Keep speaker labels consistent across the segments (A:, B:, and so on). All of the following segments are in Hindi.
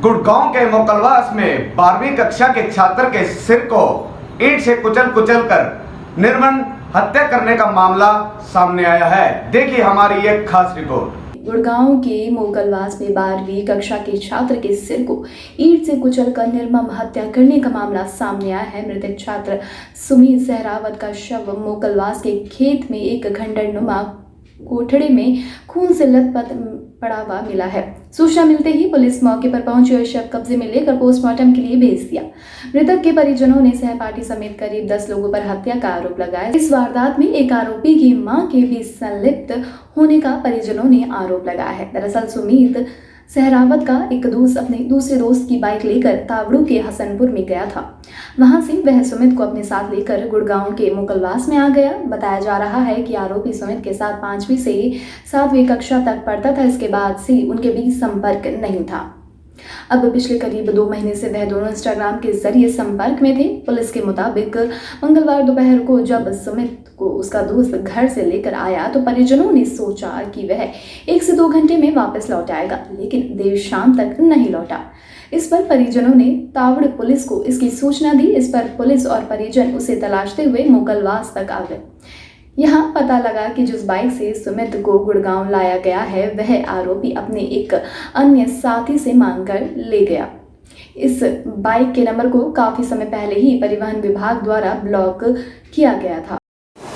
A: गुड़गांव के मोकलवास में 12वीं कक्षा के छात्र के सिर को ईंट से कुचल कर निर्मम हत्या करने का मामला सामने आया है। देखिए हमारी एक खास रिपोर्ट।
B: गुड़गांव के मोकलवास में 12वीं कक्षा के छात्र के सिर को ईंट से कुचलकर निर्मम हत्या करने का मामला सामने आया है। मृतक छात्र सुमित सहरावत का शव मोकलवास के खेत में एक खंडरनुमा कोठड़ी में खून से लथपथ पड़ा हुआ मिला है। सूचना मिलते ही पुलिस मौके पर पहुंची और शव कब्जे में लेकर पोस्टमार्टम के लिए भेज दिया। मृतक के परिजनों ने सहपाठी समेत करीब 10 लोगों पर हत्या का आरोप लगाया। इस वारदात में एक आरोपी की मां के भी संलिप्त होने का परिजनों ने आरोप लगाया है। दरअसल सुमित सहरावत का अपने दूसरे दोस्त की बाइक लेकर तावड़ू के हसनपुर में गया था। वहां से वह सुमित को अपने साथ लेकर गुड़गांव के मोकलवास में आ गया। बताया जा रहा है कि आरोपी सुमित के साथ 5वीं से 7वीं कक्षा तक पढ़ता था। इसके बाद से उनके बीच संपर्क नहीं था। अब पिछले करीब 2 महीने से वह दोनों इंस्टाग्राम के जरिए संपर्क में थे। पुलिस के मुताबिक मंगलवार दोपहर को जब सुमित को उसका दोस्त घर से लेकर आया तो परिजनों ने सोचा कि वह 1 से 2 घंटे में वापस लौट आएगा, लेकिन देर शाम तक नहीं लौटा। इस पर परिजनों ने तावड़ पुलिस को इसकी सूचना दी। इस पर पुलिस और परिजन उसे तलाशते हुए मोकलवास तक आ गए। यहाँ पता लगा कि जिस बाइक से सुमित को गुड़गांव लाया गया है वह आरोपी अपने एक अन्य साथी से मांगकर ले गया। इस बाइक के नंबर को काफी समय पहले ही परिवहन विभाग द्वारा ब्लॉक किया गया था।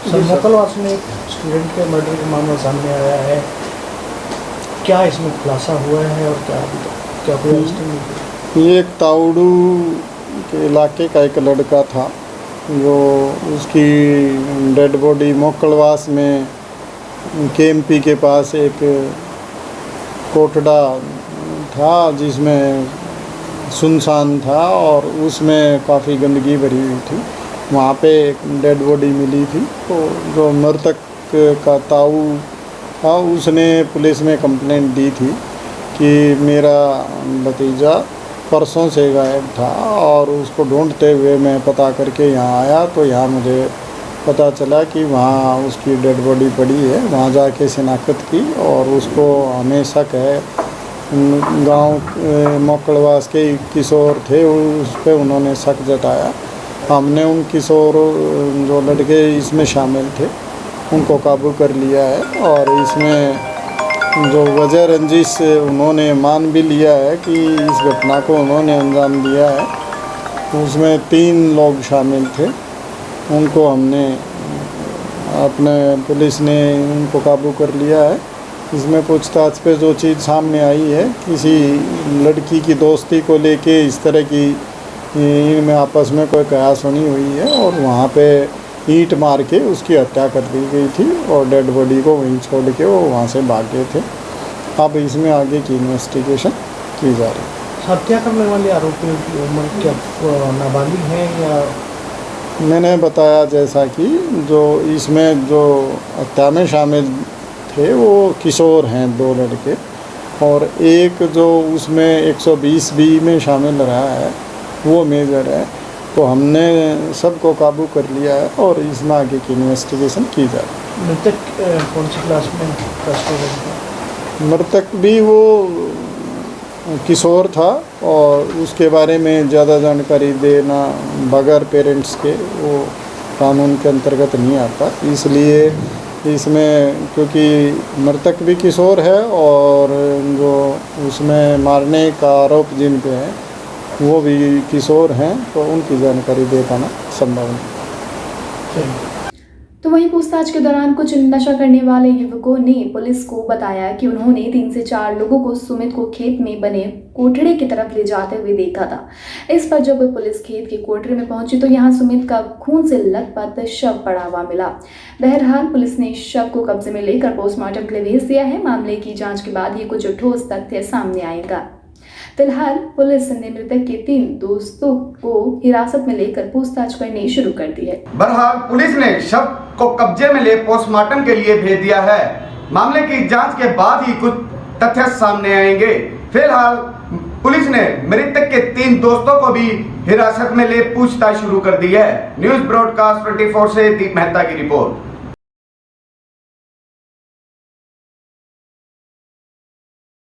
C: सर, मोकलवास में एक स्टूडेंट के मर्डर का मामला सामने आया है। क्या इसमें खुलासा हुआ है और क्या कोई अरेस्ट?
D: ये एक तावड़ू के इलाके का एक लड़का था जो उसकी डेड बॉडी मोकलवास में केएमपी के पास एक कोठड़ा था जिसमें सुनसान था और उसमें काफ़ी गंदगी भरी हुई थी। वहाँ पे एक डेड बॉडी मिली थी। तो जो मृतक का ताऊ था उसने पुलिस में कंप्लेंट दी थी कि मेरा भतीजा परसों से गायब था और उसको ढूंढते हुए मैं पता करके यहाँ आया तो यहाँ मुझे पता चला कि वहाँ उसकी डेड बॉडी पड़ी है। वहाँ जाके शिनाख्त की और उसको हमें शक है गांव मोकलवास के किशोर थे उस पर उन्होंने शक जताया। हमने उन किशोर जो लड़के इसमें शामिल थे उनको काबू कर लिया है और इसमें जो वजह रंजिश उन्होंने मान भी लिया है कि इस घटना को उन्होंने अंजाम दिया है। उसमें 3 लोग शामिल थे। उनको हमने अपने पुलिस ने उनको काबू कर लिया है। इसमें पूछताछ पे जो चीज़ सामने आई है किसी लड़की की दोस्ती को लेके इस तरह की इनमें आपस में कोई कयासुनी हुई है और वहाँ पे ईंट मार के उसकी हत्या कर दी गई थी और डेड बॉडी को वहीं छोड़ के वो वहाँ से भाग गए थे। अब इसमें आगे की इन्वेस्टिगेशन की जा रही है।
C: हत्या करने वाले आरोपियों की उम्र क्या नाबालिग है या?
D: मैंने बताया जैसा कि जो इसमें जो हत्या में शामिल थे वो किशोर हैं 2 लड़के और एक जो उसमें 120B में शामिल रहा है वो मेजर है। तो हमने सबको काबू कर लिया है और इसमें आगे की इन्वेस्टिगेशन की जा रही है।
C: मृतक कौन सी क्लास में का स्टूडेंट था?
D: मृतक भी वो किशोर था और उसके बारे में ज़्यादा जानकारी देना बगैर पेरेंट्स के वो कानून के अंतर्गत नहीं आता। इसलिए इसमें क्योंकि मृतक भी किशोर है और जो उसमें मारने का आरोप जिन पे है वो भी किशोर हैं तो उनकी जानकारी दे पाना संभव नहीं।
B: तो वहीं पूछताछ के दौरान कुछ नशा करने वाले युवकों ने पुलिस को बताया कि उन्होंने 3 से 4 लोगों को सुमित को खेत में बने कोठड़े की तरफ ले जाते हुए देखा था। इस पर जब पुलिस खेत के कोठड़े में पहुंची तो यहां सुमित का खून से लथपथ शव पड़ा हुआ मिला। बहरहाल पुलिस ने शव को कब्जे में लेकर पोस्टमार्टम के लिए भेज दिया है। मामले की जाँच के बाद ही कुछ ठोस तथ्य सामने आएगा। फिलहाल पुलिस ने मृतक के 3 दोस्तों को हिरासत में लेकर पूछताछ करनी शुरू कर दी है।
A: बहरहाल पुलिस ने शव को कब्जे में ले पोस्टमार्टम के लिए भेज दिया है। मामले की जांच के बाद ही कुछ तथ्य सामने आएंगे। फिलहाल पुलिस ने मृतक के 3 दोस्तों को भी हिरासत में ले पूछताछ शुरू कर दी है। न्यूज़ ब्रॉडकास्ट 24 से दीप मेहता की रिपोर्ट।